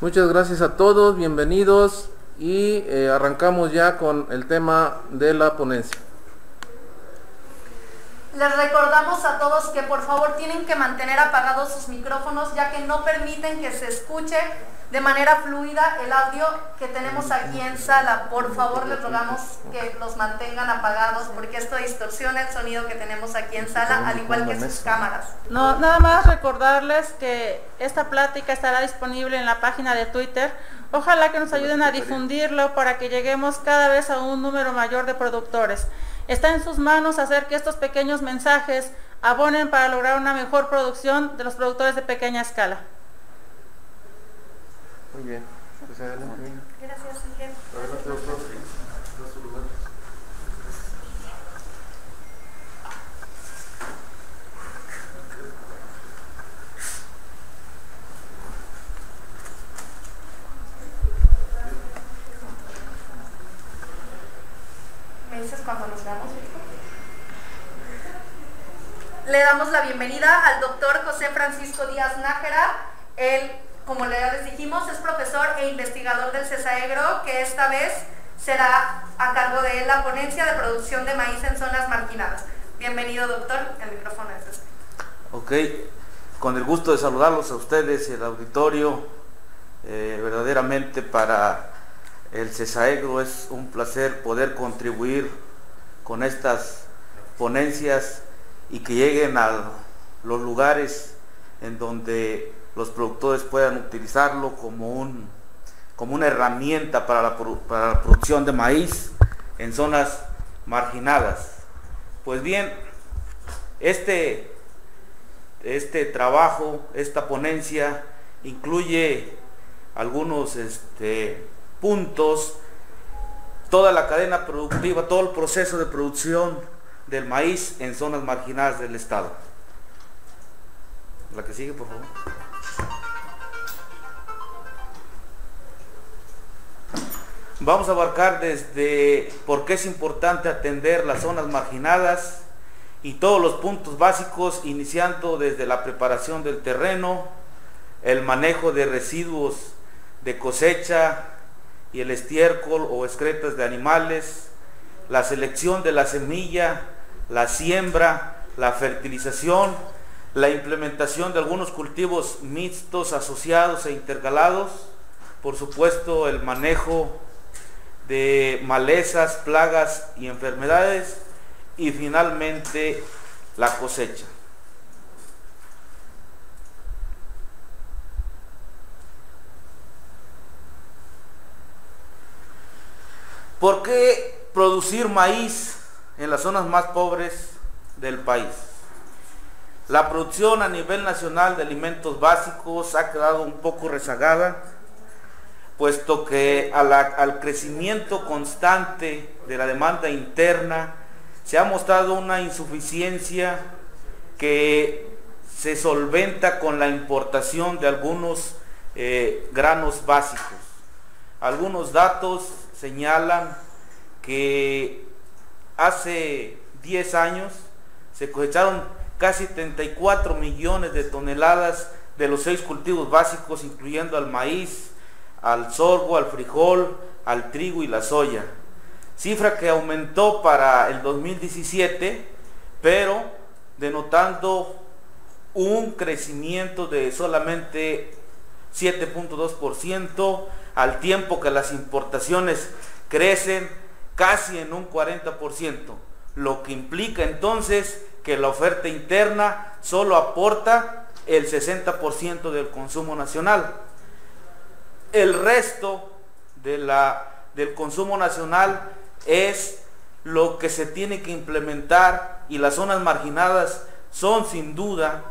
Muchas gracias a todos, bienvenidos y arrancamos ya con el tema de la ponencia. Les recordamos a todos que por favor tienen que mantener apagados sus micrófonos, ya que no permiten que se escuche de manera fluida el audio que tenemos aquí en sala. Por favor, les rogamos que los mantengan apagados porque esto distorsiona el sonido que tenemos aquí en sala, al igual que sus cámaras. No, nada más recordarles que esta plática estará disponible en la página de Twitter. Ojalá que nos ayuden a difundirlo para que lleguemos cada vez a un número mayor de productores. Está en sus manos hacer que estos pequeños mensajes abonen para lograr una mejor producción de los productores de pequeña escala. Muy bien. Pues adelante. Gracias, Miguel. Adelante, doctor. Da su lugar. ¿Me dices cuando nos veamos, Víctor? Le damos la bienvenida al doctor José Francisco Díaz Nájera. Él, como les dijimos, es profesor e investigador del CESAEGRO, que esta vez será a cargo de la ponencia de producción de maíz en zonas marginadas. Bienvenido, doctor, el micrófono es usted. Ok, con el gusto de saludarlos a ustedes y el auditorio. Verdaderamente para el CESAEGRO es un placer poder contribuir con estas ponencias y que lleguen a los lugares en donde los productores puedan utilizarlo como una herramienta para la producción de maíz en zonas marginadas. Pues bien, este trabajo, esta ponencia incluye algunos puntos, toda la cadena productiva, todo el proceso de producción del maíz en zonas marginadas del estado. La que sigue, por favor. Vamos a abarcar desde por qué es importante atender las zonas marginadas y todos los puntos básicos, iniciando desde la preparación del terreno, el manejo de residuos de cosecha y el estiércol o excretas de animales, la selección de la semilla, la siembra, la fertilización, la implementación de algunos cultivos mixtos, asociados e intercalados, por supuesto el manejo de malezas, plagas y enfermedades, y finalmente la cosecha. ¿Por qué producir maíz en las zonas más pobres del país? La producción a nivel nacional de alimentos básicos ha quedado un poco rezagada, puesto que al crecimiento constante de la demanda interna se ha mostrado una insuficiencia que se solventa con la importación de algunos granos básicos. Algunos datos señalan que hace 10 años se cosecharon casi 34 millones de toneladas de los 6 cultivos básicos, incluyendo al maíz, al sorgo, al frijol, al trigo y la soya. Cifra que aumentó para el 2017, pero denotando un crecimiento de solamente 7.2%, al tiempo que las importaciones crecen casi en un 40%, lo que implica entonces que la oferta interna solo aporta el 60% del consumo nacional. El resto del consumo nacional es lo que se tiene que implementar, y las zonas marginadas son sin duda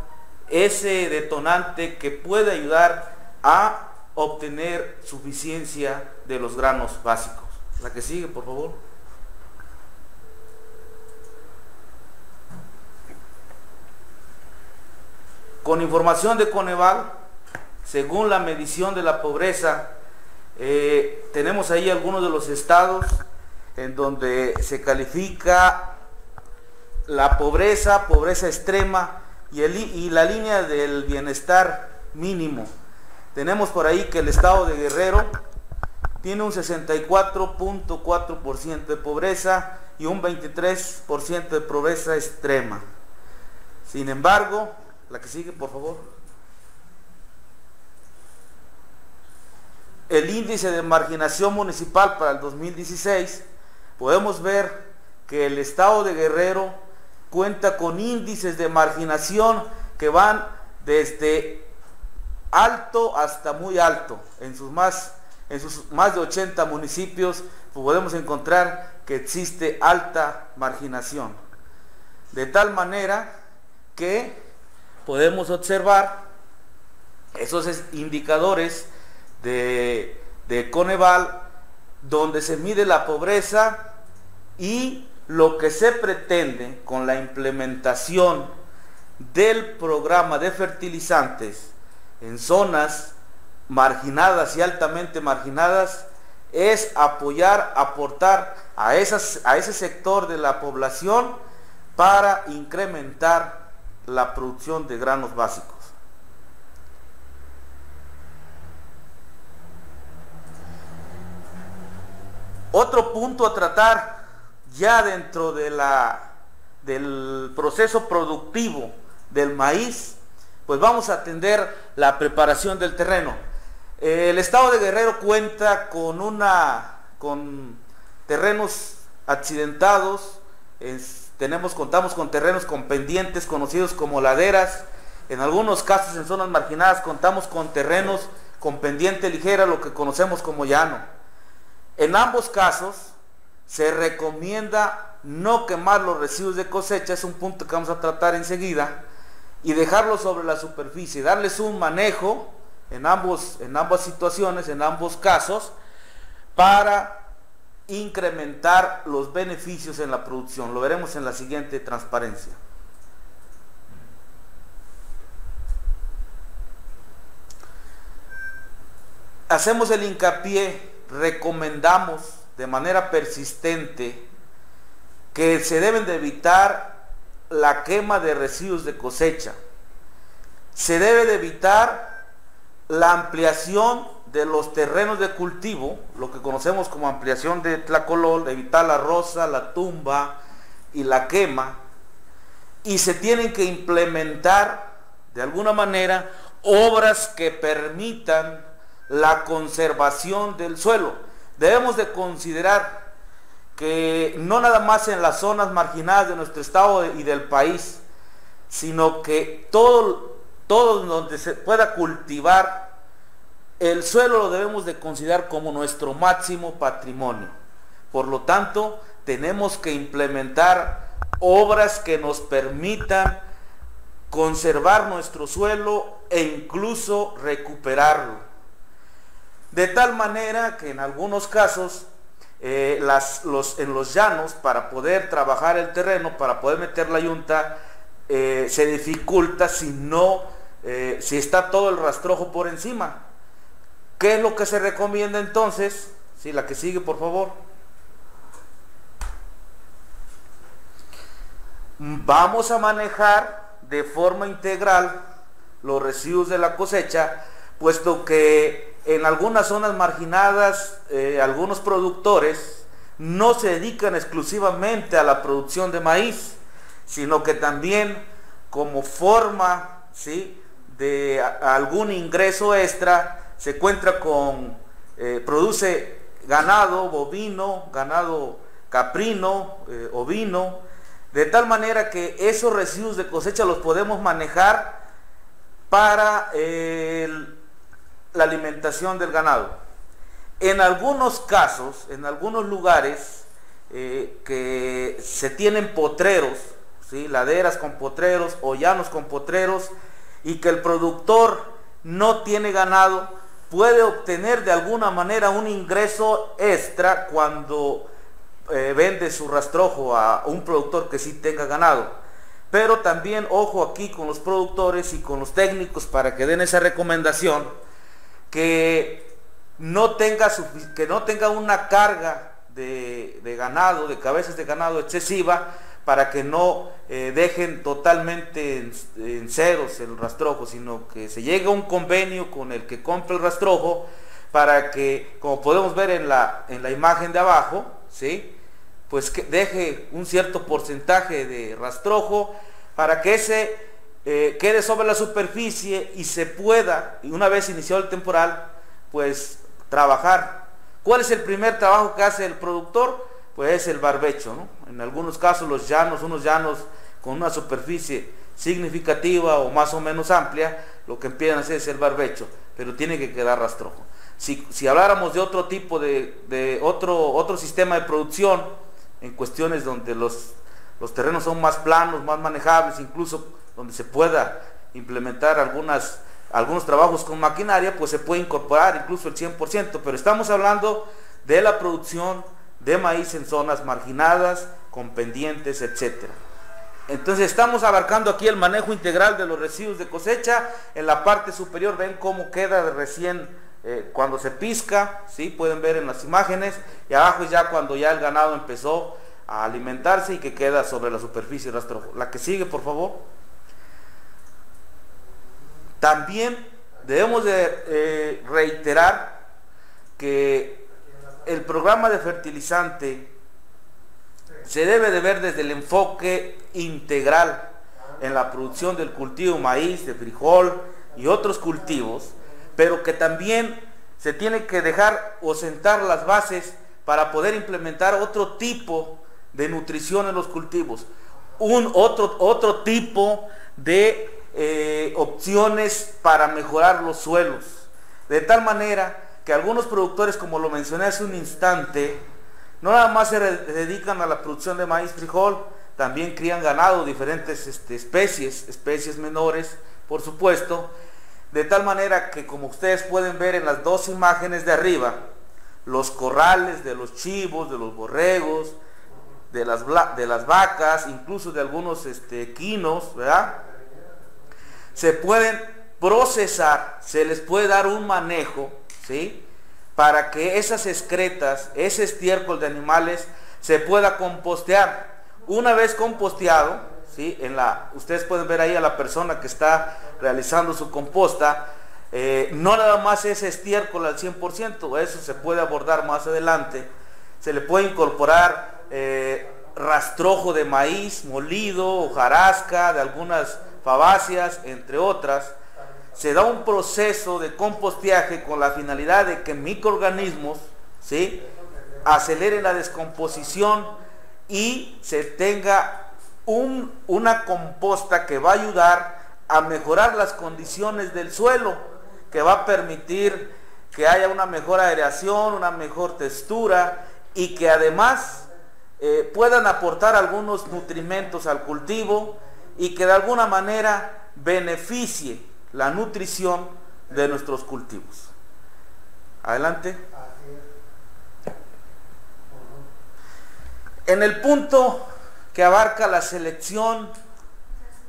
ese detonante que puede ayudar a obtener suficiencia de los granos básicos. La que sigue, por favor. Con información de Coneval, según la medición de la pobreza, tenemos ahí algunos de los estados en donde se califica la pobreza extrema y la línea del bienestar mínimo. tenemos por ahí que el estado de Guerrero tiene un 64.4% de pobreza y un 23% de pobreza extrema. Sin embargo, la que sigue, por favor. El índice de marginación municipal para el 2016, podemos ver que el estado de Guerrero cuenta con índices de marginación que van desde alto hasta muy alto. En sus más de 80 municipios podemos encontrar que existe alta marginación. De tal manera que podemos observar esos indicadores de Coneval, donde se mide la pobreza y lo que se pretende con la implementación del programa de fertilizantes en zonas marginadas y altamente marginadas es apoyar, aportar a ese sector de la población para incrementar la producción de granos básicos. Otro punto a tratar ya dentro del proceso productivo del maíz, pues vamos a atender la preparación del terreno. El estado de Guerrero cuenta con terrenos accidentados, contamos con terrenos con pendientes conocidos como laderas. En algunos casos, en zonas marginadas, contamos con terrenos con pendiente ligera, lo que conocemos como llano. En ambos casos se recomienda no quemar los residuos de cosecha, es un punto que vamos a tratar enseguida, y dejarlos sobre la superficie, darles un manejo en ambas situaciones, en ambos casos, para incrementar los beneficios en la producción. Lo veremos en la siguiente transparencia. Hacemos el hincapié, recomendamos de manera persistente que se deben de evitar la quema de residuos de cosecha. Se debe de evitar la ampliación de los terrenos de cultivo, lo que conocemos como ampliación de tlacolol, evitar la roza, la tumba y la quema, y se tienen que implementar de alguna manera obras que permitan la conservación del suelo. Debemos de considerar que no nada más en las zonas marginadas de nuestro estado y del país, sino que todo donde se pueda cultivar, el suelo lo debemos de considerar como nuestro máximo patrimonio. Por lo tanto, tenemos que implementar obras que nos permitan conservar nuestro suelo e incluso recuperarlo. De tal manera que en algunos casos en los llanos, para poder trabajar el terreno, para poder meter la yunta, se dificulta si está todo el rastrojo por encima. ¿Qué es lo que se recomienda entonces? Sí, la que sigue, por favor. Vamos a manejar de forma integral los residuos de la cosecha, puesto que en algunas zonas marginadas algunos productores no se dedican exclusivamente a la producción de maíz, sino que también como forma, ¿sí?, de algún ingreso extra, se encuentra produce ganado bovino, ganado caprino, ovino, de tal manera que esos residuos de cosecha los podemos manejar para la alimentación del ganado. En algunos casos, en algunos lugares que se tienen potreros, ¿sí?, laderas con potreros o llanos con potreros, y que el productor no tiene ganado, puede obtener de alguna manera un ingreso extra cuando vende su rastrojo a un productor que sí tenga ganado. Pero también ojo aquí con los productores y con los técnicos para que den esa recomendación, que no tenga una carga de ganado, de cabezas de ganado excesiva, para que no dejen totalmente en ceros el rastrojo, sino que se llegue a un convenio con el que compra el rastrojo para que, como podemos ver en la imagen de abajo, ¿sí?, pues que deje un cierto porcentaje de rastrojo para que ese quede sobre la superficie y se pueda, y una vez iniciado el temporal, pues trabajar. ¿Cuál es el primer trabajo que hace el productor? Pues es el barbecho, ¿no? En algunos casos unos llanos con una superficie significativa o más o menos amplia, lo que empiezan a hacer es el barbecho, pero tiene que quedar rastrojo. Si habláramos de otro tipo de otro sistema de producción, en cuestiones donde los terrenos son más planos, más manejables, incluso donde se pueda implementar algunos trabajos con maquinaria, pues se puede incorporar incluso el 100%, pero estamos hablando de la producción de maíz en zonas marginadas, con pendientes, etcétera. Entonces estamos abarcando aquí el manejo integral de los residuos de cosecha. En la parte superior ven cómo queda recién cuando se pisca, ¿sí? Pueden ver en las imágenes, y abajo es ya cuando ya el ganado empezó a alimentarse y que queda sobre la superficie de rastrojo. La que sigue, por favor. También debemos de reiterar que el programa de fertilizante se debe de ver desde el enfoque integral en la producción del cultivo maíz, de frijol y otros cultivos, pero que también se tiene que dejar o sentar las bases para poder implementar otro tipo de nutrición en los cultivos, otro tipo de opciones para mejorar los suelos, de tal manera que algunos productores, como lo mencioné hace un instante, no nada más se dedican a la producción de maíz, frijol, también crían ganado, diferentes especies menores, por supuesto, de tal manera que, como ustedes pueden ver en las dos imágenes de arriba, los corrales de los chivos, de los borregos, de las vacas, incluso de algunos equinos, ¿verdad?, se pueden procesar, se les puede dar un manejo, ¿sí?, para que esas excretas, ese estiércol de animales, se pueda compostear. Una vez composteado, ¿sí?, ustedes pueden ver ahí a la persona que está realizando su composta, no nada más ese estiércol al 100%, eso se puede abordar más adelante. Se le puede incorporar rastrojo de maíz molido, hojarasca, de algunas fabáceas, entre otras. Se da un proceso de composteaje con la finalidad de que microorganismos, ¿sí?, aceleren la descomposición y se tenga una composta que va a ayudar a mejorar las condiciones del suelo, que va a permitir que haya una mejor aireación, una mejor textura, y que además puedan aportar algunos nutrimentos al cultivo y que de alguna manera beneficie la nutrición de nuestros cultivos. Adelante. En el punto que abarca la selección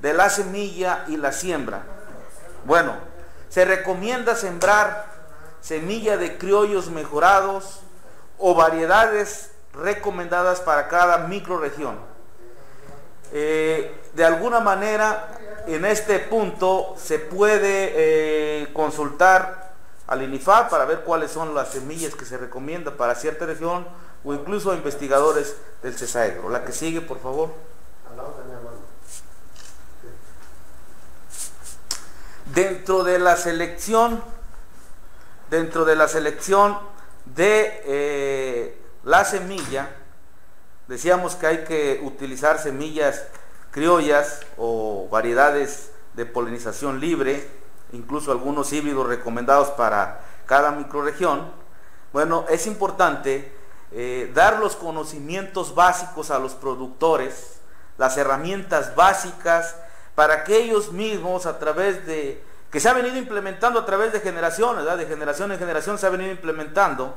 de la semilla y la siembra, bueno, se recomienda sembrar semilla de criollos mejorados o variedades recomendadas para cada microrregión. De alguna manera, en este punto se puede consultar al INIFAP para ver cuáles son las semillas que se recomienda para cierta región, o incluso a investigadores del CESAEGRO. La que sigue, por favor. Dentro de la selección de la semilla, decíamos que hay que utilizar semillas criollas o variedades de polinización libre, incluso algunos híbridos recomendados para cada microrregión. Bueno, es importante dar los conocimientos básicos a los productores, las herramientas básicas, para que ellos mismos, que se ha venido implementando a través de generaciones, ¿verdad?, de generación en generación se ha venido implementando,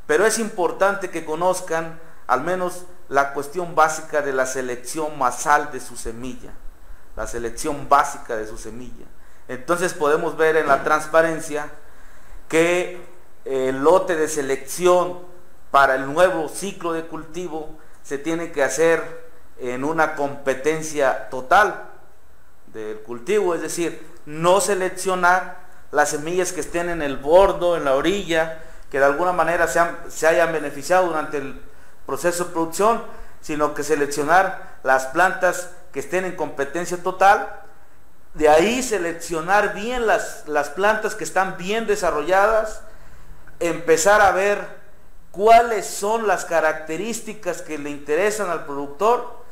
pero es importante que conozcan al menos la cuestión básica de la selección basal de su semilla, la selección básica de su semilla. Entonces podemos ver en la transparencia que el lote de selección para el nuevo ciclo de cultivo se tiene que hacer en una competencia total del cultivo, es decir, no seleccionar las semillas que estén en el bordo, en la orilla, que de alguna manera se hayan beneficiado durante el proceso de producción, sino que seleccionar las plantas que estén en competencia total. De ahí seleccionar bien las plantas que están bien desarrolladas, empezar a ver cuáles son las características que le interesan al productor,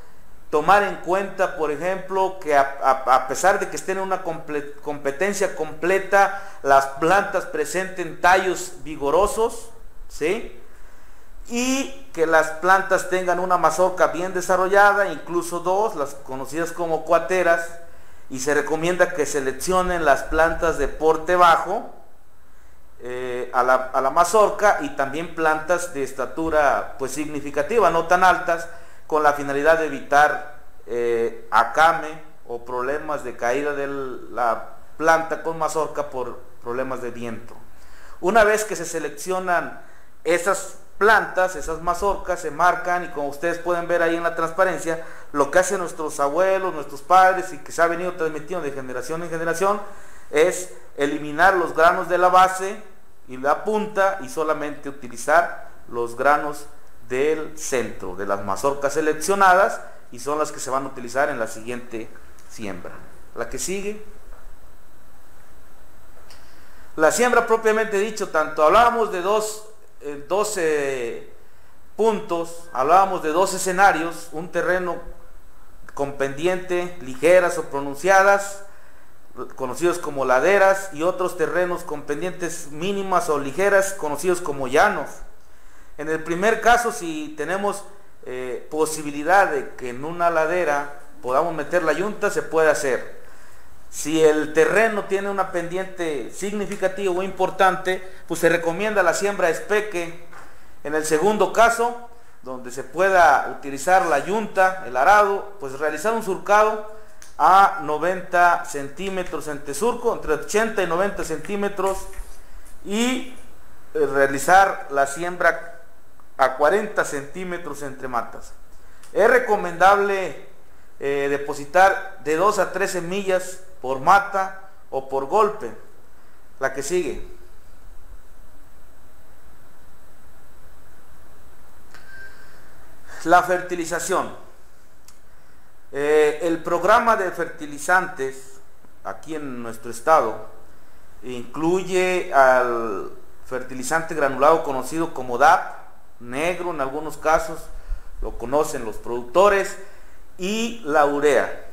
tomar en cuenta, por ejemplo, que a pesar de que estén en una competencia completa, las plantas presenten tallos vigorosos, ¿sí? Y que las plantas tengan una mazorca bien desarrollada, incluso dos, las conocidas como cuateras, y se recomienda que seleccionen las plantas de porte bajo a la mazorca, y también plantas de estatura pues significativa, no tan altas, con la finalidad de evitar acame o problemas de caída de la planta con mazorca por problemas de viento. Una vez que se seleccionan esas plantas, esas mazorcas, se marcan, y como ustedes pueden ver ahí en la transparencia, lo que hacen nuestros abuelos, nuestros padres, y que se ha venido transmitiendo de generación en generación, es eliminar los granos de la base y la punta y solamente utilizar los granos del centro de las mazorcas seleccionadas, y son las que se van a utilizar en la siguiente siembra. La que sigue. La siembra propiamente dicho, tanto hablábamos de 12 puntos, hablábamos de 2 escenarios, un terreno con pendiente ligeras o pronunciadas, conocidos como laderas, y otros terrenos con pendientes mínimas o ligeras, conocidos como llanos. En el primer caso, si tenemos posibilidad de que en una ladera podamos meter la yunta, se puede hacer. Si el terreno tiene una pendiente significativa o importante, pues se recomienda la siembra espeque. En el segundo caso, donde se pueda utilizar la yunta, el arado, pues realizar un surcado a 90 centímetros entre surco, entre 80 y 90 centímetros, y realizar la siembra a 40 centímetros entre matas. Es recomendable depositar de 2 a 3 semillas por mata o por golpe. La que sigue. La fertilización. El programa de fertilizantes aquí en nuestro estado incluye al fertilizante granulado conocido como DAP, negro en algunos casos, lo conocen los productores, y la urea,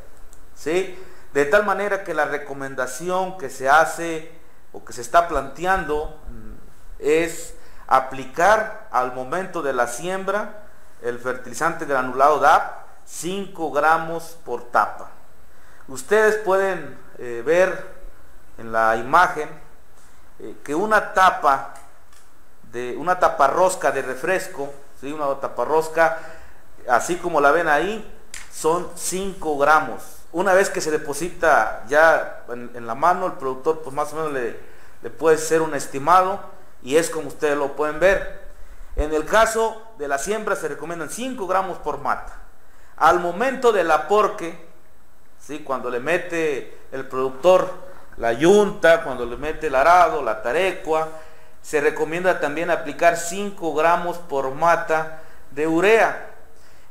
¿sí? De tal manera que la recomendación que se hace o que se está planteando es aplicar al momento de la siembra el fertilizante granulado DAP, 5 gramos por tapa. Ustedes pueden ver en la imagen que una taparrosca de refresco, ¿sí? Una taparrosca, así como la ven ahí, son 5 gramos. Una vez que se deposita ya en la mano, el productor pues más o menos le puede ser un estimado, y es como ustedes lo pueden ver. En el caso de la siembra se recomiendan 5 gramos por mata. Al momento del aporque, ¿sí? Cuando le mete el productor la yunta, cuando le mete el arado, la tarecua, se recomienda también aplicar 5 gramos por mata de urea.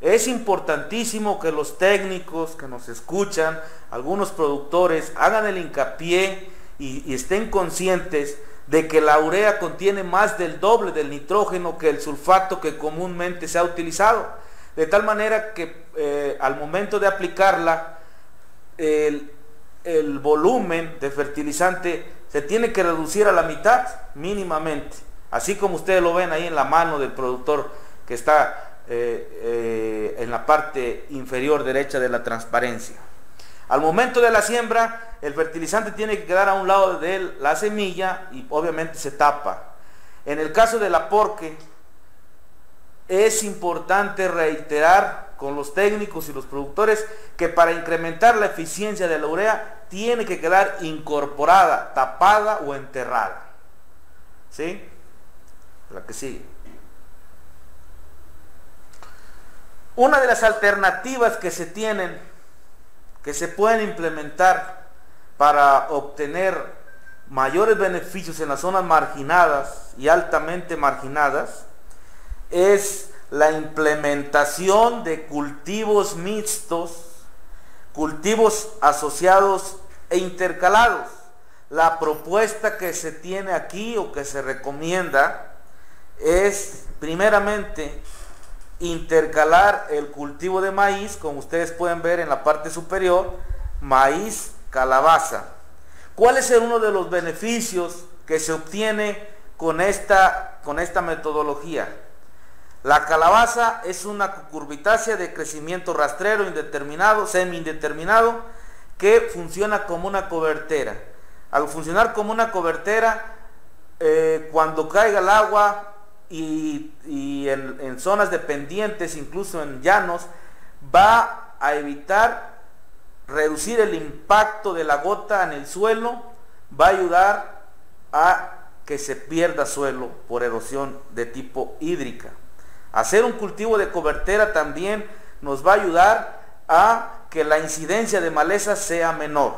Es importantísimo que los técnicos que nos escuchan, algunos productores, hagan el hincapié y estén conscientes de que la urea contiene más del doble del nitrógeno que el sulfato que comúnmente se ha utilizado. De tal manera que al momento de aplicarla, el volumen de fertilizante se tiene que reducir a la mitad mínimamente, así como ustedes lo ven ahí en la mano del productor que está en la parte inferior derecha de la transparencia. Al momento de la siembra, el fertilizante tiene que quedar a un lado de la semilla y obviamente se tapa. En el caso del aporque, es importante reiterar con los técnicos y los productores que para incrementar la eficiencia de la urea tiene que quedar incorporada, tapada o enterrada. ¿Sí? La que sigue. Una de las alternativas que se tienen, que se pueden implementar para obtener mayores beneficios en las zonas marginadas y altamente marginadas, es la implementación de cultivos mixtos, cultivos asociados e intercalados. La propuesta que se tiene aquí o que se recomienda es primeramente intercalar el cultivo de maíz, como ustedes pueden ver en la parte superior, maíz, calabaza. ¿Cuál es uno de los beneficios que se obtiene con esta metodología? La calabaza es una cucurbitácea de crecimiento rastrero indeterminado, semi-indeterminado, que funciona como una cobertera. Al funcionar como una cobertera, cuando caiga el agua y en zonas de pendientes, incluso en llanos, va a evitar reducir el impacto de la gota en el suelo, va a ayudar a que se pierda suelo por erosión de tipo hídrica. Hacer un cultivo de cobertera también nos va a ayudar a que la incidencia de malezas sea menor.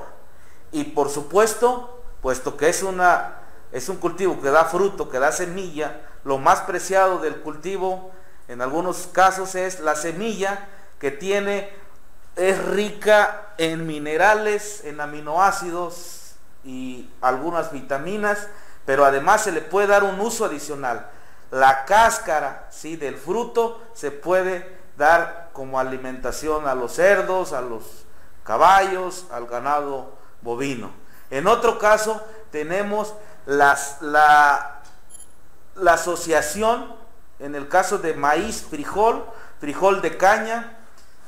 Y por supuesto, puesto que es un cultivo que da fruto, que da semilla, lo más preciado del cultivo en algunos casos es la semilla, que es rica en minerales, en aminoácidos y algunas vitaminas, pero además se le puede dar un uso adicional. La cáscara, ¿sí?, del fruto se puede dar como alimentación a los cerdos, a los caballos, al ganado bovino. En otro caso tenemos la asociación, en el caso de maíz, frijol de caña,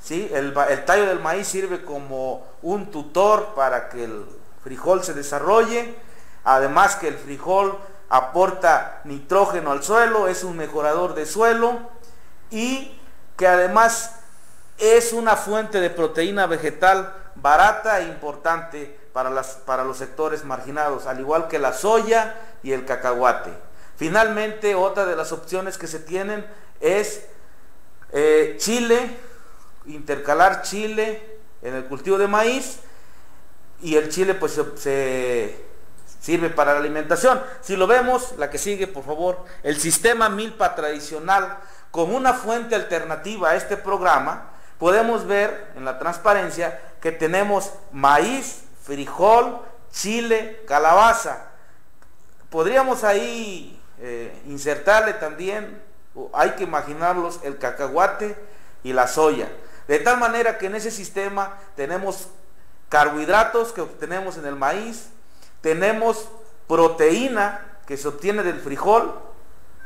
¿sí? El tallo del maíz sirve como un tutor para que el frijol se desarrolle, además que el frijol aporta nitrógeno al suelo, es un mejorador de suelo y que además es una fuente de proteína vegetal barata e importante para los sectores marginados, al igual que la soya y el cacahuate. Finalmente, otra de las opciones que se tienen es chile, intercalar chile en el cultivo de maíz, y el chile pues se sirve para la alimentación. Si lo vemos, la que sigue por favor, el sistema milpa tradicional como una fuente alternativa a este programa, podemos ver en la transparencia que tenemos maíz, frijol, chile, calabaza. Podríamos ahí insertarle también, hay que imaginarlos, el cacahuate y la soya, de tal manera que en ese sistema tenemos carbohidratos que obtenemos en el maíz, tenemos proteína que se obtiene del frijol,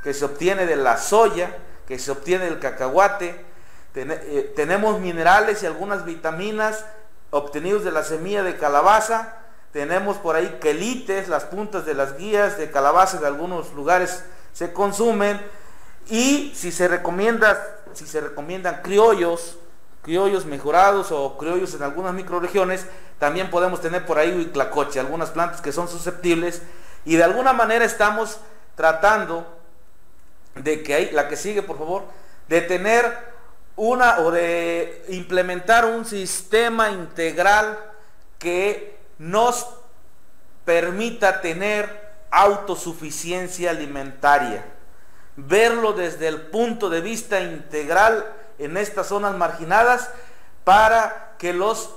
que se obtiene de la soya, que se obtiene del cacahuate, tenemos minerales y algunas vitaminas obtenidos de la semilla de calabaza, tenemos por ahí quelites, las puntas de las guías de calabaza de algunos lugares se consumen, y si se recomiendan criollos mejorados o criollos en algunas microrregiones, también podemos tener por ahí huitlacoche, algunas plantas que son susceptibles, y de alguna manera estamos tratando de que la que sigue por favor, de tener de implementar un sistema integral que nos permita tener autosuficiencia alimentaria, verlo desde el punto de vista integral en estas zonas marginadas, para que los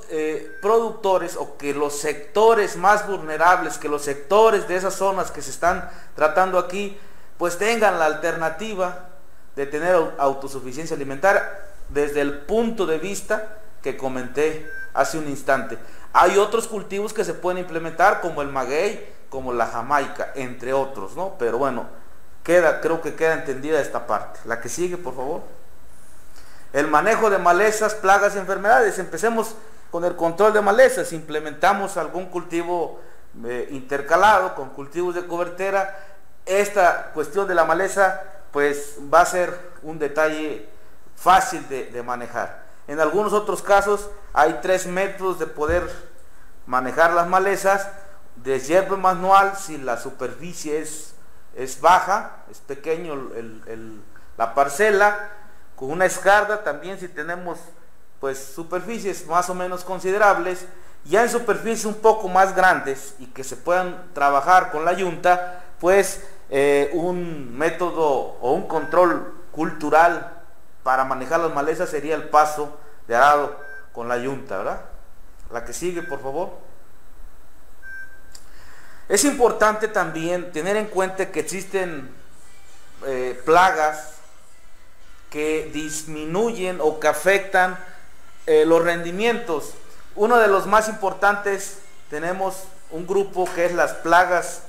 productores o que los sectores más vulnerables, que los sectores de esas zonas que se están tratando aquí, pues tengan la alternativa de tener autosuficiencia alimentaria desde el punto de vista que comenté hace un instante. Hay otros cultivos que se pueden implementar, como el maguey, como la jamaica, entre otros, ¿no? Pero bueno, creo que queda entendida esta parte. La que sigue, por favor. El manejo de malezas, plagas y enfermedades. Empecemos con el control de malezas. Implementamos algún cultivo intercalado con cultivos de cobertera. Esta cuestión de la maleza pues va a ser un detalle fácil de manejar. En algunos otros casos hay 3 métodos de poder manejar las malezas: deshierve manual si la superficie es baja, es pequeño la parcela, con una escarda, también si tenemos pues superficies más o menos considerables, ya en superficies un poco más grandes y que se puedan trabajar con la yunta, pues un método o un control cultural para manejar las malezas sería el paso de arado con la yunta, ¿verdad? La que sigue, por favor. Es importante también tener en cuenta que existen plagas que disminuyen o que afectan los rendimientos. Uno de los más importantes, tenemos un grupo que es las plagas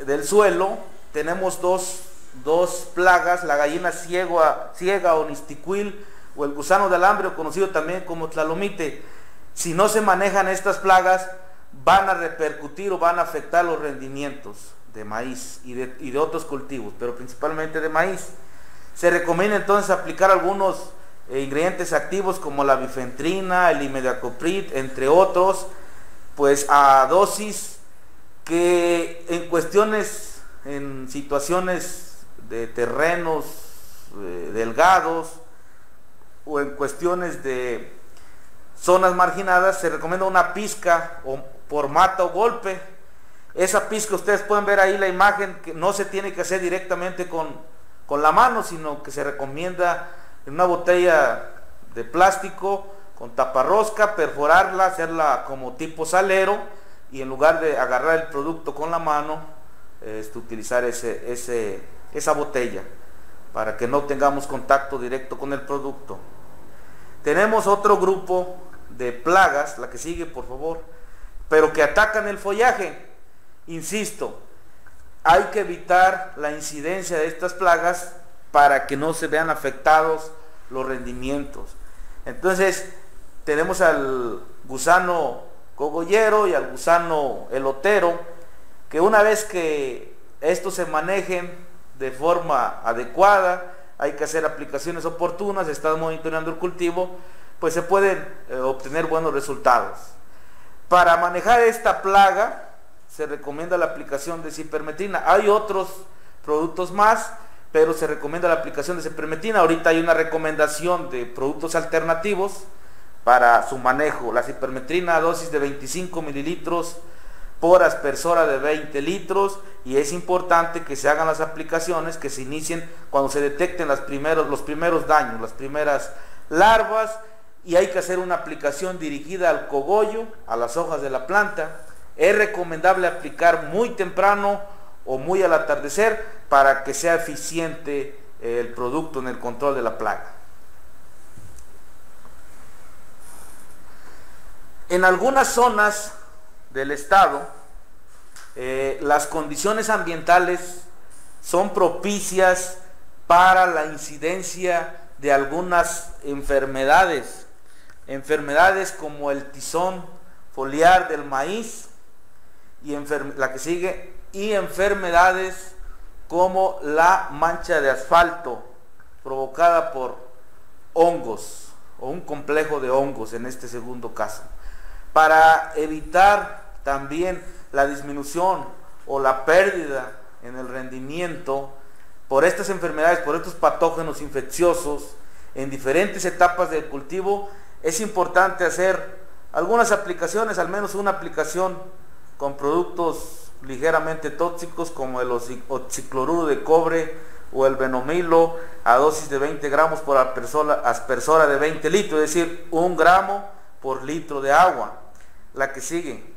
del suelo. Tenemos dos plagas, la gallina ciega o nisticuil, o el gusano de alambre, conocido también como tlalomite. Si no se manejan estas plagas, van a repercutir o van a afectar los rendimientos de maíz y de otros cultivos, pero principalmente de maíz. Se recomienda entonces aplicar algunos ingredientes activos como la bifentrina, el imidacloprid, entre otros, pues a dosis que en situaciones de terrenos delgados o en cuestiones de zonas marginadas, se recomienda una pizca o por mata o golpe. Esa pizca, ustedes pueden ver ahí la imagen, que no se tiene que hacer directamente con la mano, sino que se recomienda en una botella de plástico con taparrosca, perforarla, hacerla como tipo salero, y en lugar de agarrar el producto con la mano, utilizar esa botella para que no tengamos contacto directo con el producto. Tenemos otro grupo de plagas, la que sigue por favor, pero que atacan el follaje. Insisto, hay que evitar la incidencia de estas plagas para que no se vean afectados los rendimientos. Entonces tenemos al gusano cogollero y al gusano elotero, que una vez que estos se manejen de forma adecuada, hay que hacer aplicaciones oportunas, estar monitoreando el cultivo, pues se pueden obtener buenos resultados. Para manejar esta plaga se recomienda la aplicación de cipermetrina. Hay otros productos más, pero se recomienda la aplicación de cipermetrina. Ahorita hay una recomendación de productos alternativos para su manejo. La cipermetrina a dosis de 25 mililitros por aspersora de 20 litros, y es importante que se hagan las aplicaciones, que se inicien cuando se detecten los primeros daños, las primeras larvas, y hay que hacer una aplicación dirigida al cogollo, a las hojas de la planta. Es recomendable aplicar muy temprano o muy al atardecer para que sea eficiente el producto en el control de la plaga. En algunas zonas del estado, las condiciones ambientales son propicias para la incidencia de algunas enfermedades como el tizón foliar del maíz y la que sigue, y enfermedades como la mancha de asfalto provocada por hongos o un complejo de hongos en este segundo caso. Para evitar también la disminución o la pérdida en el rendimiento por estas enfermedades, por estos patógenos infecciosos en diferentes etapas del cultivo, es importante hacer algunas aplicaciones, al menos una aplicación con productos ligeramente tóxicos como el oxicloruro de cobre o el benomilo a dosis de 20 gramos por aspersora de 20 litros, es decir, 1 gramo por litro de agua. La que sigue.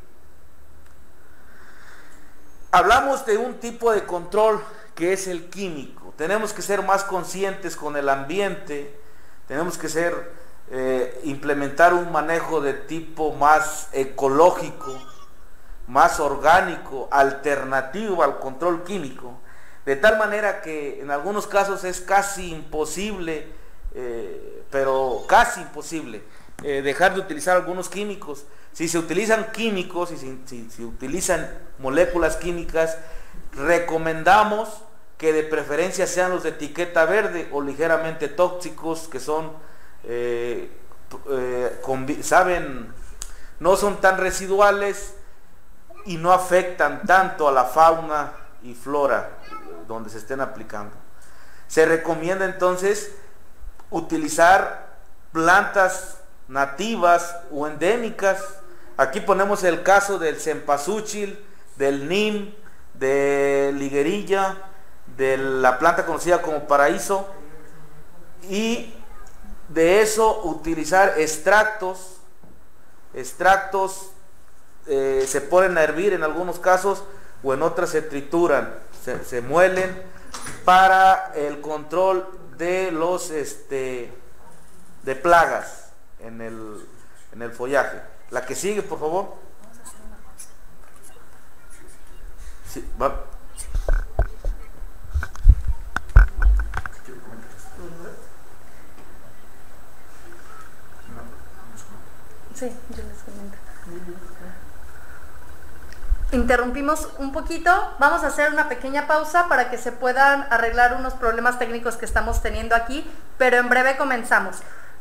Hablamos de un tipo de control que es el químico. Tenemos que ser más conscientes con el ambiente, tenemos que implementar un manejo de tipo más ecológico, más orgánico, alternativo al control químico, de tal manera que en algunos casos es casi imposible, dejar de utilizar algunos químicos. Si se utilizan químicos y si se utilizan moléculas químicas, recomendamos que de preferencia sean los de etiqueta verde o ligeramente tóxicos, que son no son tan residuales y no afectan tanto a la fauna y flora donde se estén aplicando. Se recomienda entonces utilizar plantas nativas o endémicas. Aquí ponemos el caso del cempasúchil, del nim, de liguerilla, de la planta conocida como paraíso, y de eso utilizar extractos, se ponen a hervir en algunos casos, o en otras se trituran, se muelen para el control de los de plagas en el follaje. La que sigue, por favor. Sí, va. Sí, yo les comento. Interrumpimos un poquito, vamos a hacer una pequeña pausa para que se puedan arreglar unos problemas técnicos que estamos teniendo aquí, pero en breve comenzamos.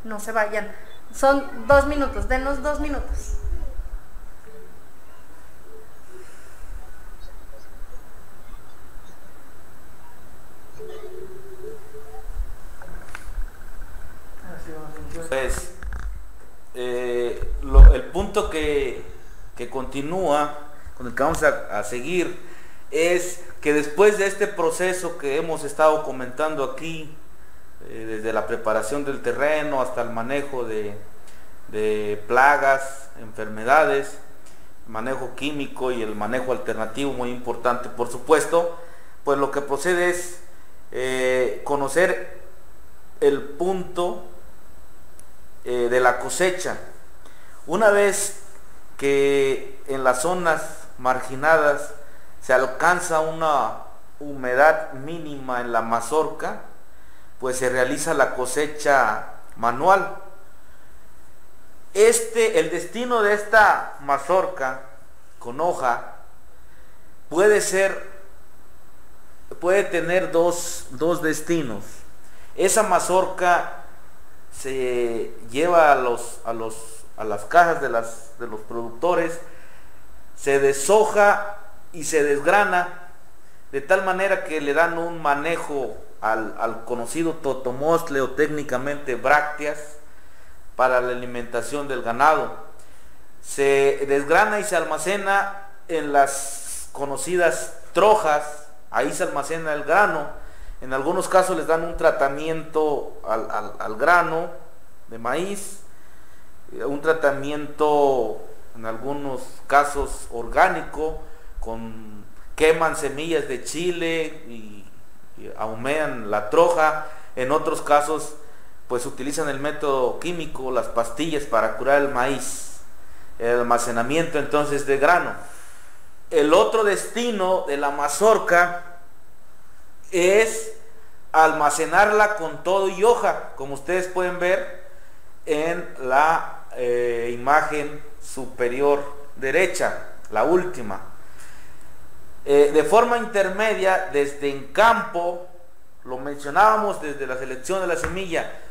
No se vayan. Son 2 minutos, denos 2 minutos. Pues, el punto que continúa, con el que vamos a seguir, es que después de este proceso que hemos estado comentando aquí, desde la preparación del terreno hasta el manejo de plagas, enfermedades, manejo químico y el manejo alternativo, muy importante por supuesto, pues lo que procede es conocer el punto de la cosecha. Una vez que en las zonas marginadas se alcanza una humedad mínima en la mazorca, pues se realiza la cosecha manual. El destino de esta mazorca con hoja puede tener dos destinos. Esa mazorca se lleva a las cajas de los productores, se deshoja y se desgrana de tal manera que le dan un manejo al conocido totomostle o técnicamente brácteas para la alimentación del ganado. Se desgrana y se almacena en las conocidas trojas, ahí se almacena el grano. En algunos casos les dan un tratamiento al grano de maíz, un tratamiento en algunos casos orgánico, queman semillas de chile y ahumean la troja. En otros casos pues utilizan el método químico, las pastillas para curar el maíz, el almacenamiento entonces de grano. El otro destino de la mazorca es almacenarla con todo y hoja, como ustedes pueden ver en la imagen superior derecha, la última. De forma intermedia, desde en campo, lo mencionábamos desde la selección de la semilla,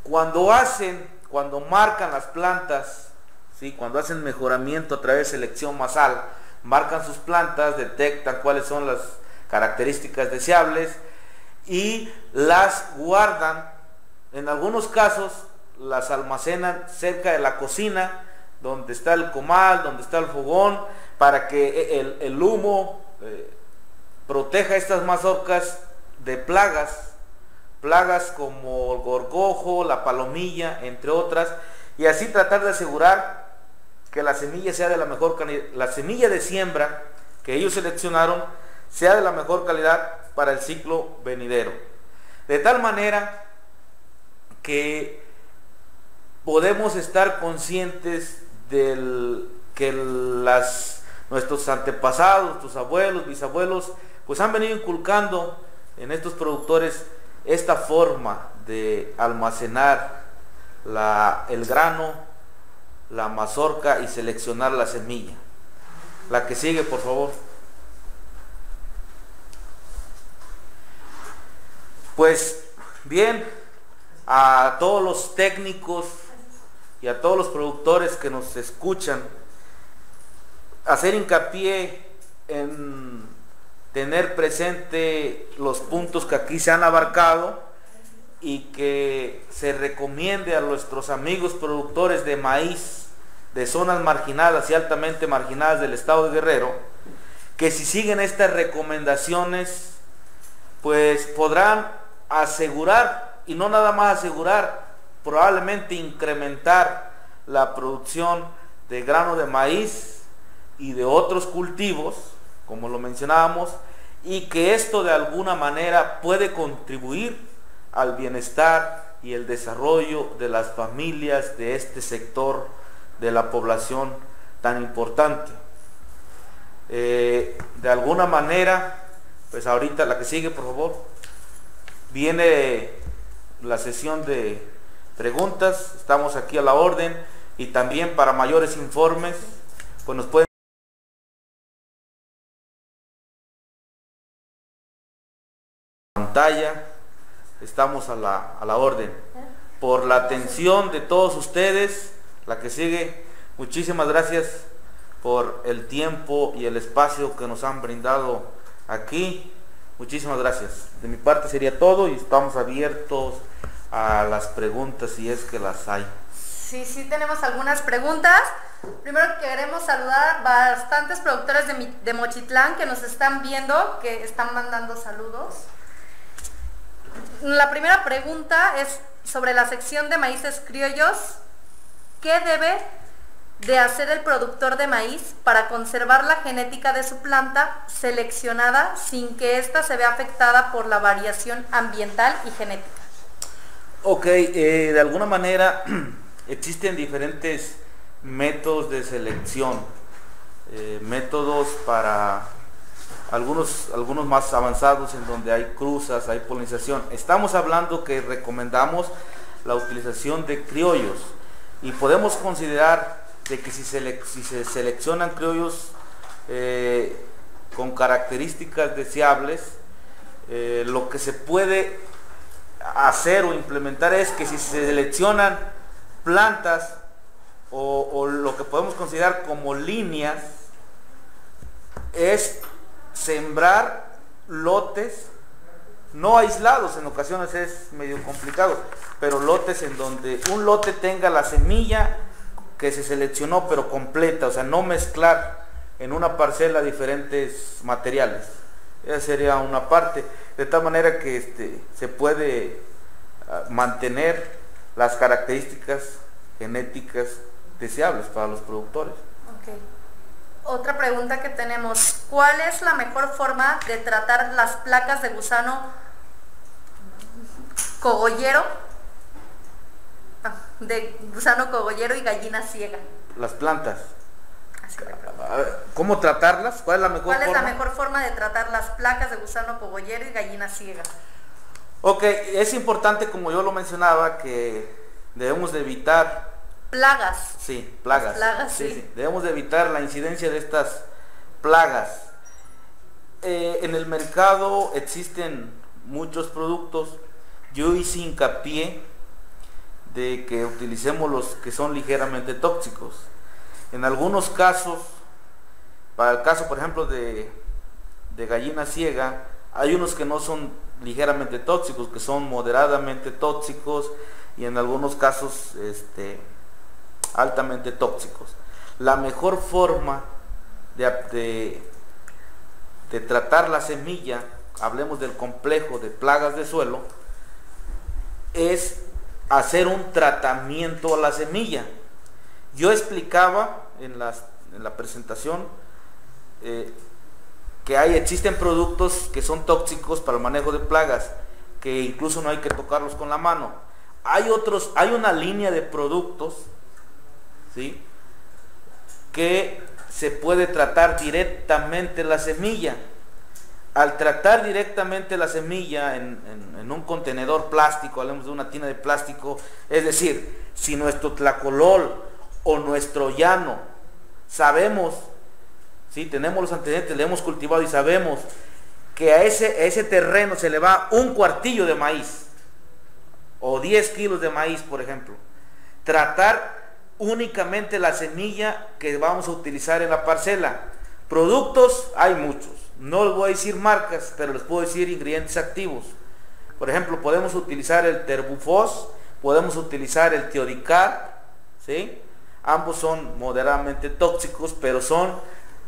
cuando marcan las plantas, ¿sí? Cuando hacen mejoramiento a través de selección masal, marcan sus plantas, detectan cuáles son las características deseables y las guardan. En algunos casos las almacenan cerca de la cocina, donde está el comal, donde está el fogón, para que el humo proteja estas mazorcas de plagas como el gorgojo, la palomilla, entre otras, y así tratar de asegurar que la semilla sea de la mejor calidad, la semilla de siembra que ellos seleccionaron sea de la mejor calidad para el ciclo venidero. De tal manera que podemos estar conscientes que nuestros antepasados, nuestros abuelos, bisabuelos, pues han venido inculcando en estos productores esta forma de almacenar el grano, la mazorca y seleccionar la semilla. La que sigue, por favor. Pues bien, a todos los técnicos y a todos los productores que nos escuchan, hacer hincapié en tener presente los puntos que aquí se han abarcado y que se recomiende a nuestros amigos productores de maíz de zonas marginadas y altamente marginadas del estado de Guerrero, que si siguen estas recomendaciones, pues podrán asegurar, y no nada más asegurar, probablemente incrementar la producción de grano de maíz y de otros cultivos, como lo mencionábamos, y que esto de alguna manera puede contribuir al bienestar y el desarrollo de las familias de este sector de la población tan importante. De alguna manera, pues ahorita la que sigue, por favor, viene la sesión de preguntas. Estamos aquí a la orden, y también para mayores informes, pues nos pueden pantalla. Estamos a la orden. Por la atención de todos ustedes, la que sigue, muchísimas gracias por el tiempo y el espacio que nos han brindado aquí. Muchísimas gracias. De mi parte sería todo, y estamos abiertos a las preguntas si es que las hay. Sí, tenemos algunas preguntas. Primero queremos saludar a bastantes productores de Mochitlán que nos están viendo, que están mandando saludos. La primera pregunta es sobre la sección de maíces criollos. ¿Qué debe de hacer el productor de maíz para conservar la genética de su planta seleccionada sin que ésta se vea afectada por la variación ambiental y genética? Ok, de alguna manera existen diferentes métodos de selección, métodos para algunos más avanzados, en donde hay cruzas, hay polinización. Estamos hablando que recomendamos la utilización de criollos, y podemos considerar de que si se seleccionan criollos con características deseables, lo que se puede hacer o implementar es que si se seleccionan plantas o lo que podemos considerar como líneas, es sembrar lotes no aislados. En ocasiones es medio complicado, pero lotes en donde un lote tenga la semilla que se seleccionó pero completa, o sea, no mezclar en una parcela diferentes materiales. Esa sería una parte, de tal manera que se puede mantener las características genéticas deseables para los productores. Okay. Otra pregunta que tenemos: ¿cuál es la mejor forma de tratar las placas de gusano cogollero? De gusano cogollero y gallina ciega. Las plantas. ¿Cómo tratarlas? ¿Cuál es la mejor forma? ¿Cuál es la mejor forma de tratar las placas de gusano cogollero y gallina ciega? Ok, es importante, como yo lo mencionaba, que debemos de evitar plagas. Sí, plagas. Plagas, sí. Debemos de evitar la incidencia de estas plagas. En el mercado existen muchos productos. Yo hice hincapié de que utilicemos los que son ligeramente tóxicos. En algunos casos, para el caso por ejemplo de gallina ciega, hay unos que no son ligeramente tóxicos, que son moderadamente tóxicos, y en algunos casos altamente tóxicos. La mejor forma de tratar la semilla, hablemos del complejo de plagas de suelo, es hacer un tratamiento a la semilla. Yo explicaba en la presentación que existen productos que son tóxicos para el manejo de plagas, que incluso no hay que tocarlos con la mano. Hay una línea de productos, ¿sí?, que se puede tratar directamente la semilla. Al tratar directamente la semilla en un contenedor plástico, hablemos de una tina de plástico, es decir, si nuestro tlacolol o nuestro llano sabemos, ¿sí?, tenemos los antecedentes, le hemos cultivado y sabemos que a ese terreno se le va un cuartillo de maíz o 10 kilos de maíz, por ejemplo, tratar únicamente la semilla que vamos a utilizar en la parcela. Productos hay muchos, No les voy a decir marcas, pero les puedo decir ingredientes activos. Por ejemplo, podemos utilizar el terbufos, podemos utilizar el tiodicar, ¿sí? Ambos son moderadamente tóxicos, pero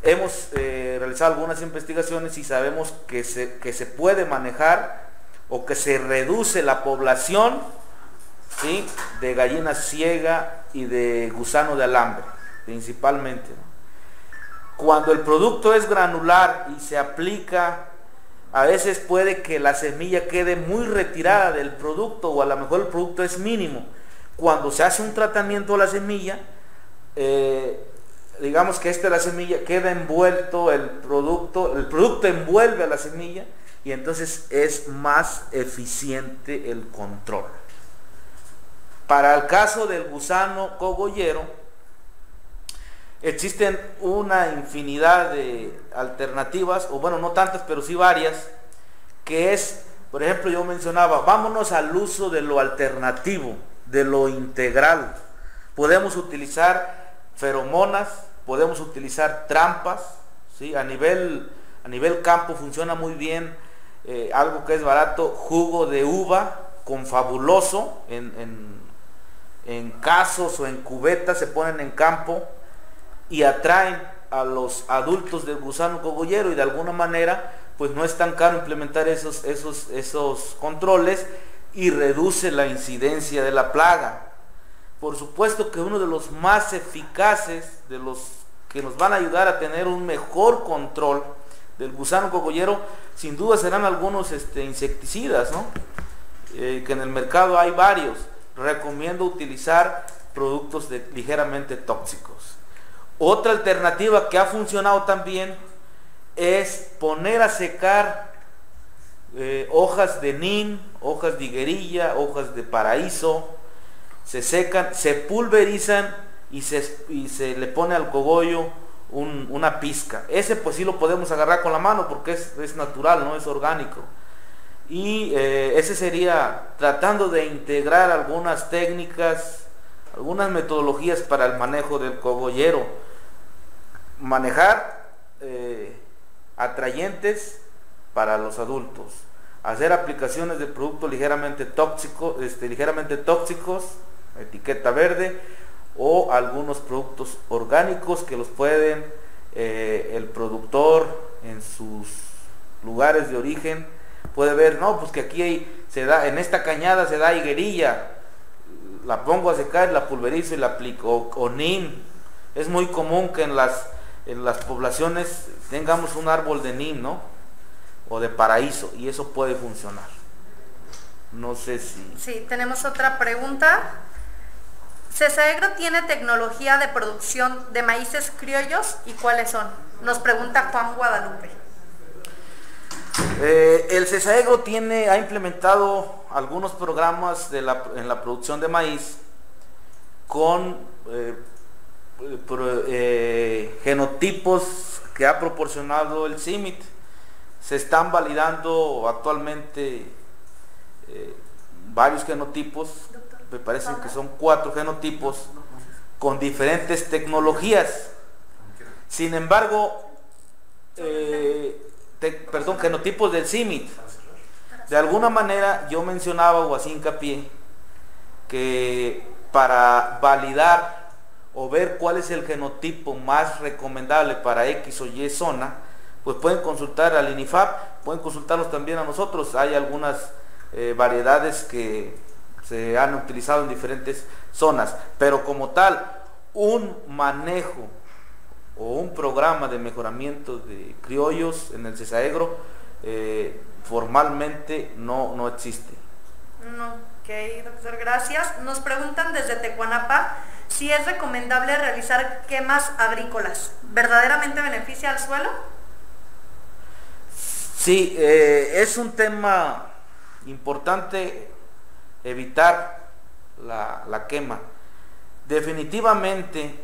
hemos realizado algunas investigaciones y sabemos que se puede manejar o que se reduce la población, ¿sí?, de gallina ciega y de gusano de alambre, principalmente, ¿no? Cuando el producto es granular y se aplica, a veces puede que la semilla quede muy retirada del producto, o a lo mejor el producto es mínimo. Cuando se hace un tratamiento a la semilla, digamos que la semilla queda envuelto, el producto envuelve a la semilla, y entonces es más eficiente el control. Para el caso del gusano cogollero, existen una infinidad de alternativas, o bueno, no tantas, pero sí varias, que es, por ejemplo, yo mencionaba, vámonos al uso de lo alternativo, de lo integral. Podemos utilizar feromonas, podemos utilizar trampas, ¿sí? A nivel campo funciona muy bien algo que es barato, jugo de uva con fabuloso, en casos o en cubetas se ponen en campo y atraen a los adultos del gusano cogollero, y de alguna manera pues no es tan caro implementar esos controles y reduce la incidencia de la plaga. Por supuesto que uno de los más eficaces, de los que nos van a ayudar a tener un mejor control del gusano cogollero, sin duda serán algunos insecticidas, ¿no? Que en el mercado hay varios. Recomiendo utilizar productos ligeramente tóxicos. Otra alternativa que ha funcionado también es poner a secar hojas de nim, hojas de higuerilla, hojas de paraíso. Se secan, se pulverizan y se le pone al cogollo una pizca. Ese pues sí lo podemos agarrar con la mano porque es natural, no es orgánico. Y ese sería tratando de integrar algunas técnicas, algunas metodologías para el manejo del cogollero. Manejar atrayentes para los adultos, hacer aplicaciones de productos ligeramente tóxicos, etiqueta verde, o algunos productos orgánicos que los pueden el productor en sus lugares de origen puede ver, no, pues que aquí en esta cañada se da higuerilla, la pongo a secar, la pulverizo y la aplico, o nim. Es muy común que en las poblaciones tengamos un árbol de nim, ¿no? O de paraíso, y eso puede funcionar. No sé si... Sí, tenemos otra pregunta. ¿Cesaegro tiene tecnología de producción de maíces criollos y cuáles son? Nos pregunta Juan Guadalupe. El Cesaegro ha implementado algunos programas en la producción de maíz con genotipos que ha proporcionado el CIMMYT. Se están validando actualmente varios genotipos, me parece que son 4 genotipos con diferentes tecnologías. Sin embargo, genotipos del CIMMYT. De alguna manera yo mencionaba o hacía hincapié que para validar o ver cuál es el genotipo más recomendable para X o Y zona, pues pueden consultar al INIFAP, pueden consultarnos también a nosotros. Hay algunas variedades que se han utilizado en diferentes zonas, pero como tal, un manejo o un programa de mejoramiento de criollos en el Cesaegro formalmente no existe. Ok, doctor, gracias. Nos preguntan desde Tecuanapa si es recomendable realizar quemas agrícolas. ¿Verdaderamente beneficia al suelo? Sí, es un tema importante evitar la quema. Definitivamente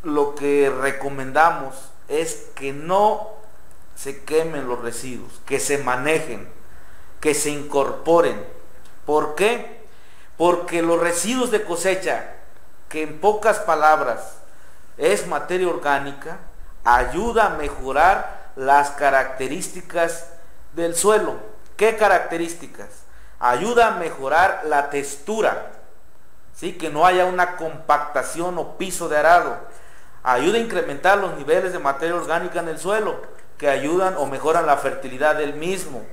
lo que recomendamos es que no se quemen los residuos, que se manejen, que se incorporen. ¿Por qué? Porque los residuos de cosecha, que en pocas palabras es materia orgánica, ayuda a mejorar las características del suelo. ¿Qué características? Ayuda a mejorar la textura, ¿sí? Que no haya una compactación o piso de arado. Ayuda a incrementar los niveles de materia orgánica en el suelo, que ayudan o mejoran la fertilidad del mismo.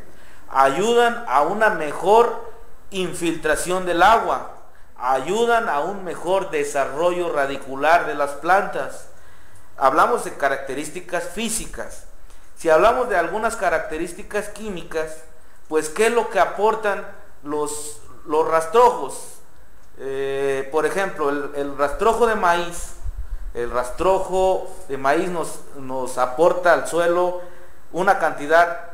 Ayudan a una mejor infiltración del agua. Ayudan a un mejor desarrollo radicular de las plantas. Hablamos de características físicas. Si hablamos de algunas características químicas, pues ¿qué es lo que aportan los rastrojos? Por ejemplo, el rastrojo de maíz. El rastrojo de maíz nos aporta al suelo una cantidad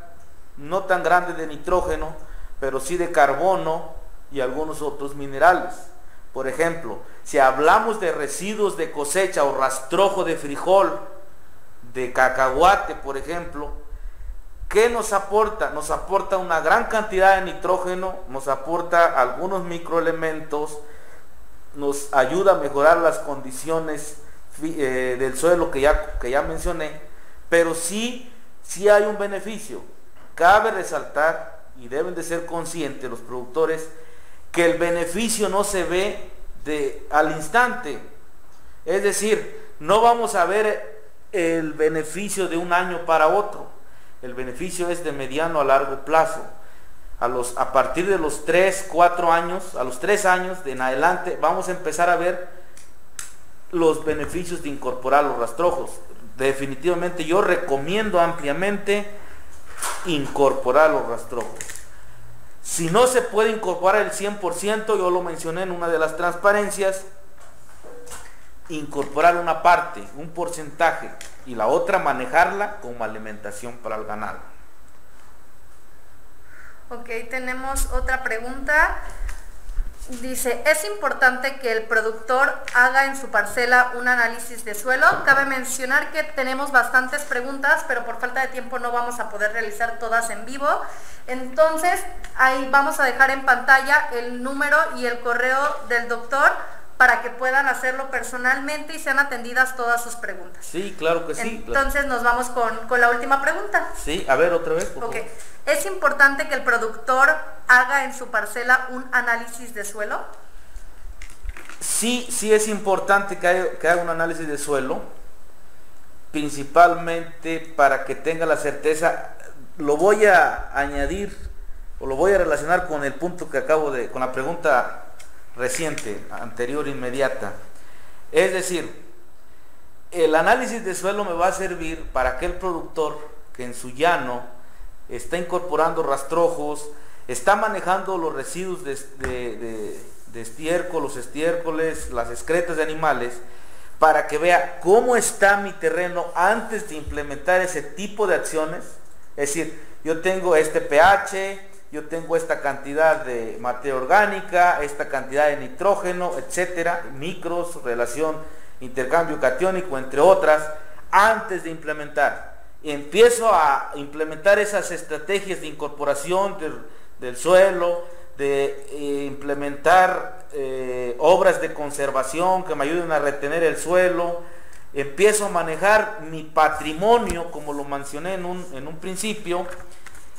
no tan grande de nitrógeno, pero sí de carbono y algunos otros minerales. Por ejemplo, si hablamos de residuos de cosecha o rastrojo de frijol, de cacahuate, por ejemplo, ¿qué nos aporta? Nos aporta una gran cantidad de nitrógeno, nos aporta algunos microelementos, nos ayuda a mejorar las condiciones del suelo que ya mencioné, pero sí hay un beneficio. Cabe resaltar, y deben de ser conscientes los productores, que el beneficio no se ve al instante. Es decir, no vamos a ver el beneficio de un año para otro. El beneficio es de mediano a largo plazo. A partir de los 3, 4 años, a los 3 años en adelante, vamos a empezar a ver los beneficios de incorporar los rastrojos. Definitivamente yo recomiendo ampliamente incorporar los rastrojos. Si no se puede incorporar el 100%, yo lo mencioné en una de las transparencias, incorporar una parte, un porcentaje, y la otra manejarla como alimentación para el ganado. Ok, tenemos otra pregunta. Dice, ¿es importante que el productor haga en su parcela un análisis de suelo? Cabe mencionar que tenemos bastantes preguntas, pero por falta de tiempo no vamos a poder realizar todas en vivo. Entonces, ahí vamos a dejar en pantalla el número y el correo del doctor para que puedan hacerlo personalmente y sean atendidas todas sus preguntas. Sí, claro que sí. Entonces nos vamos con la última pregunta. Sí, a ver otra vez, por favor. ¿Es importante que el productor haga en su parcela un análisis de suelo? Sí es importante que haga un análisis de suelo, principalmente para que tenga la certeza. Lo voy a añadir o lo voy a relacionar con el punto que con la pregunta reciente, anterior, inmediata. Es decir, el análisis de suelo me va a servir para aquel productor que en su llano está incorporando rastrojos, está manejando los residuos de estiércol, los estiércoles, las excretas de animales, para que vea cómo está mi terreno antes de implementar ese tipo de acciones. Es decir, yo tengo este pH, yo tengo esta cantidad de materia orgánica, esta cantidad de nitrógeno, etcétera, micros, relación, intercambio catiónico, entre otras, antes de implementar. Empiezo a implementar esas estrategias de incorporación del suelo, de implementar obras de conservación que me ayuden a retener el suelo. Empiezo a manejar mi patrimonio, como lo mencioné en un principio,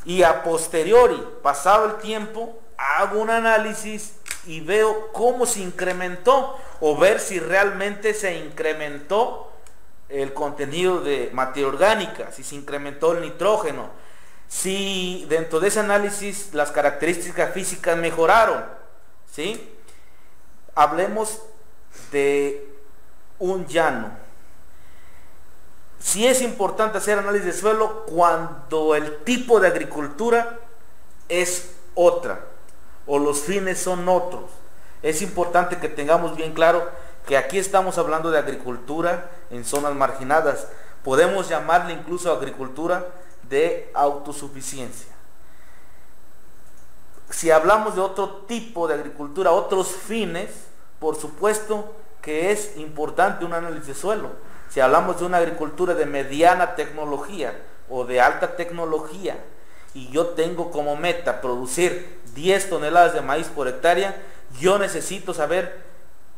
y a posteriori, pasado el tiempo, hago un análisis y veo cómo se incrementó, o ver si realmente se incrementó el contenido de materia orgánica, si se incrementó el nitrógeno, si dentro de ese análisis las características físicas mejoraron, ¿sí? Hablemos de un llano. Sí es importante hacer análisis de suelo cuando el tipo de agricultura es otra o los fines son otros. Es importante que tengamos bien claro que aquí estamos hablando de agricultura en zonas marginadas. Podemos llamarle incluso agricultura de autosuficiencia. Si hablamos de otro tipo de agricultura, otros fines, por supuesto que es importante un análisis de suelo. Si hablamos de una agricultura de mediana tecnología o de alta tecnología y yo tengo como meta producir 10 toneladas de maíz por hectárea, yo necesito saber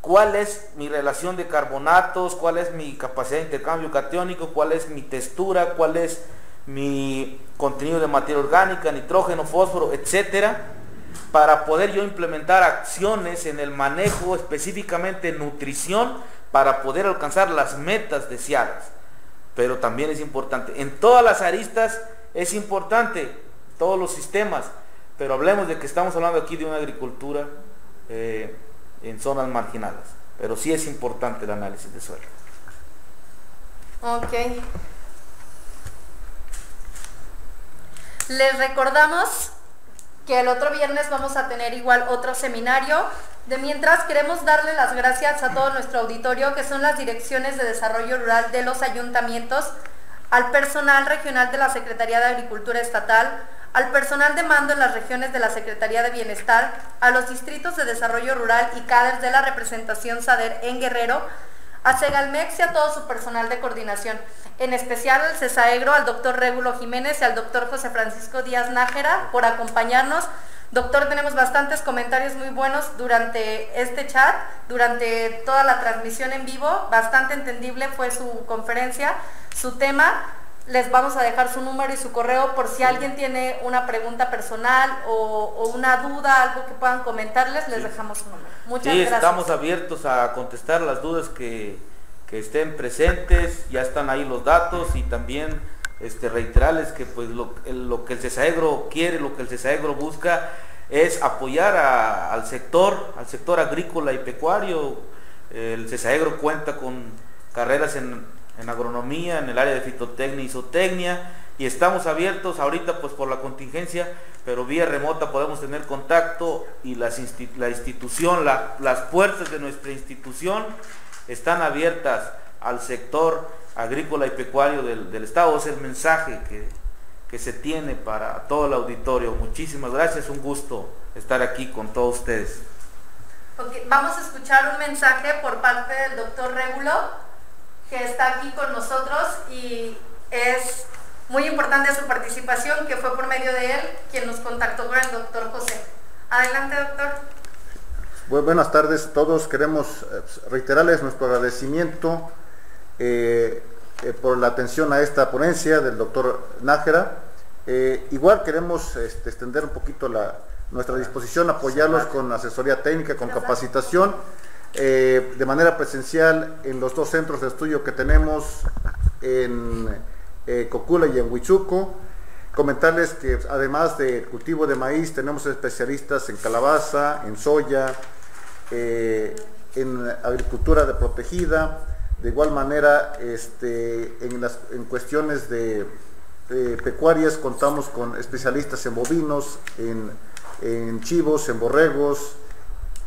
cuál es mi relación de carbonatos, cuál es mi capacidad de intercambio catiónico, cuál es mi textura, cuál es mi contenido de materia orgánica, nitrógeno, fósforo, etcétera, para poder yo implementar acciones en el manejo, específicamente nutrición, para poder alcanzar las metas deseadas. Pero también es importante, en todas las aristas es importante, todos los sistemas, pero hablemos de que estamos hablando aquí de una agricultura en zonas marginales, pero sí es importante el análisis de suelo. Ok. Les recordamos que el otro viernes vamos a tener igual otro seminario. De mientras, queremos darle las gracias a todo nuestro auditorio, que son las direcciones de desarrollo rural de los ayuntamientos, al personal regional de la Secretaría de Agricultura Estatal, al personal de mando en las regiones de la Secretaría de Bienestar, a los distritos de desarrollo rural y CADERS de la representación SADER en Guerrero, a Segalmex y a todo su personal de coordinación, en especial al CESAEGRO, al doctor Régulo Jiménez y al doctor José Francisco Díaz Nájera por acompañarnos. Doctor, tenemos bastantes comentarios muy buenos durante este chat, durante toda la transmisión en vivo, bastante entendible fue su conferencia, su tema. Les vamos a dejar su número y su correo por si alguien tiene una pregunta personal o una duda, algo que puedan comentarles, les dejamos su número. Muchas gracias. Estamos abiertos a contestar las dudas que estén presentes, ya están ahí los datos, y también reiterarles que pues lo que el CESAEGRO quiere, lo que el CESAEGRO busca es apoyar al sector agrícola y pecuario. El CESAEGRO cuenta con carreras en agronomía, en el área de fitotecnia y zootecnia, y estamos abiertos ahorita pues por la contingencia, pero vía remota podemos tener contacto, y la institución, las puertas de nuestra institución están abiertas al sector agrícola y pecuario del Estado. Es el mensaje que se tiene para todo el auditorio. Muchísimas gracias, un gusto estar aquí con todos ustedes. Okay, vamos a escuchar un mensaje por parte del doctor Régulo, que está aquí con nosotros, y es muy importante su participación, que fue por medio de él quien nos contactó con el doctor José. Adelante, doctor. Buenas tardes a todos. Queremos reiterarles nuestro agradecimiento por la atención a esta ponencia del doctor Nájera. Igual queremos extender un poquito nuestra disposición, apoyarlos con asesoría técnica, con capacitación, de manera presencial en los dos centros de estudio que tenemos en Cocula y en Huichuco. Comentarles que además del cultivo de maíz tenemos especialistas en calabaza, en soya, en agricultura de protegida. De igual manera, en cuestiones de pecuarias contamos con especialistas en bovinos, en chivos, en borregos,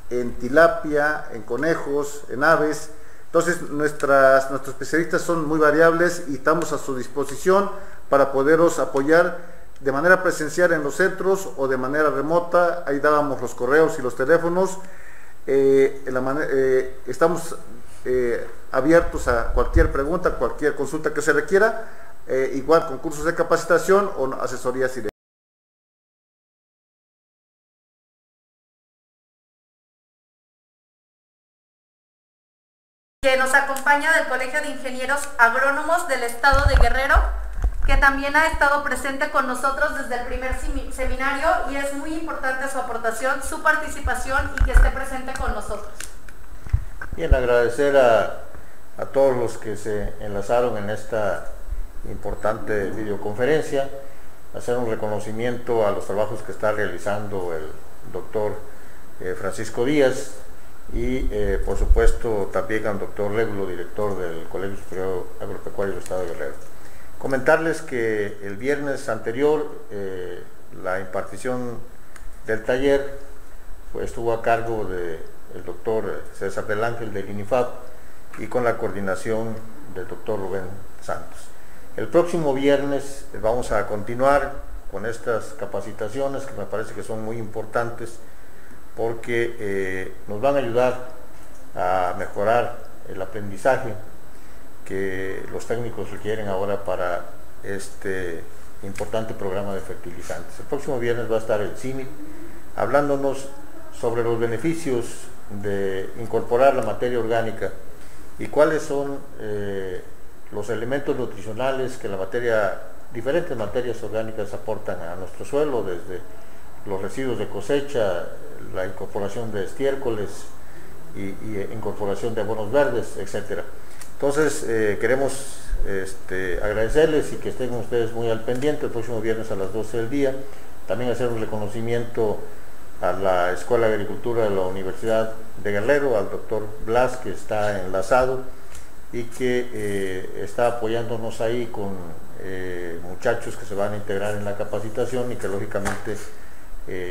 en tilapia, en conejos, en aves. Entonces nuestros especialistas son muy variables y estamos a su disposición para poderos apoyar de manera presencial en los centros o de manera remota. Ahí dábamos los correos y los teléfonos. Estamos abiertos a cualquier pregunta, cualquier consulta que se requiera, igual con cursos de capacitación o asesorías directas. Que nos acompaña del Colegio de Ingenieros Agrónomos del Estado de Guerrero, que también ha estado presente con nosotros desde el primer seminario, y es muy importante su aportación, su participación y que esté presente con nosotros. Bien, agradecer a todos los que se enlazaron en esta importante videoconferencia, hacer un reconocimiento a los trabajos que está realizando el doctor Francisco Díaz, y por supuesto también al doctor Régulo, director del Colegio Superior Agropecuario del Estado de Guerrero. Comentarles que el viernes anterior la impartición del taller estuvo a cargo del doctor César del Ángel del INIFAP, y con la coordinación del doctor Rubén Santos. El próximo viernes vamos a continuar con estas capacitaciones, que me parece que son muy importantes, porque nos van a ayudar a mejorar el aprendizaje que los técnicos requieren ahora para este importante programa de fertilizantes. El próximo viernes va a estar el CIMIC hablándonos sobre los beneficios de incorporar la materia orgánica y cuáles son los elementos nutricionales que la materia diferentes materias orgánicas aportan a nuestro suelo, desde los residuos de cosecha, la incorporación de estiércoles y incorporación de abonos verdes, etcétera. Entonces queremos agradecerles y que estén ustedes muy al pendiente el próximo viernes a las 12 del día. También hacer un reconocimiento a la Escuela de Agricultura de la Universidad de Guerrero, al doctor Blas, que está enlazado y que está apoyándonos ahí con muchachos que se van a integrar en la capacitación y que lógicamente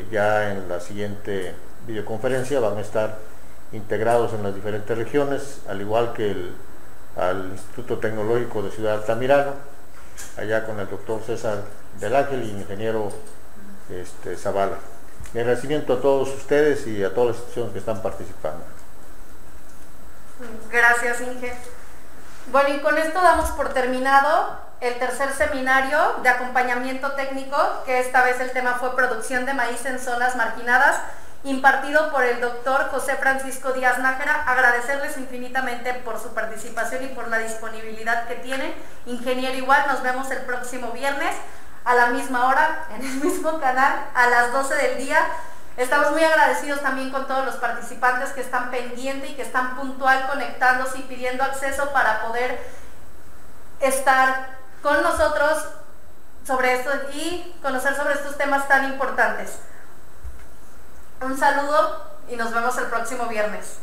ya en la siguiente videoconferencia van a estar integrados en las diferentes regiones, al igual que al Instituto Tecnológico de Ciudad Altamirano, allá con el doctor César del Ángel y el ingeniero Zavala. Mi agradecimiento a todos ustedes y a todas las instituciones que están participando. Gracias, Inge. Bueno, y con esto damos por terminado el tercer seminario de acompañamiento técnico, que esta vez el tema fue producción de maíz en zonas marginadas, impartido por el doctor José Francisco Díaz Nájera. Agradecerles infinitamente por su participación y por la disponibilidad que tienen. Ingeniero, igual, nos vemos el próximo viernes a la misma hora, en el mismo canal, a las 12 del día. Estamos muy agradecidos también con todos los participantes que están pendientes y que están puntual conectándose y pidiendo acceso para poder estar con nosotros sobre esto y conocer sobre estos temas tan importantes. Un saludo y nos vemos el próximo viernes.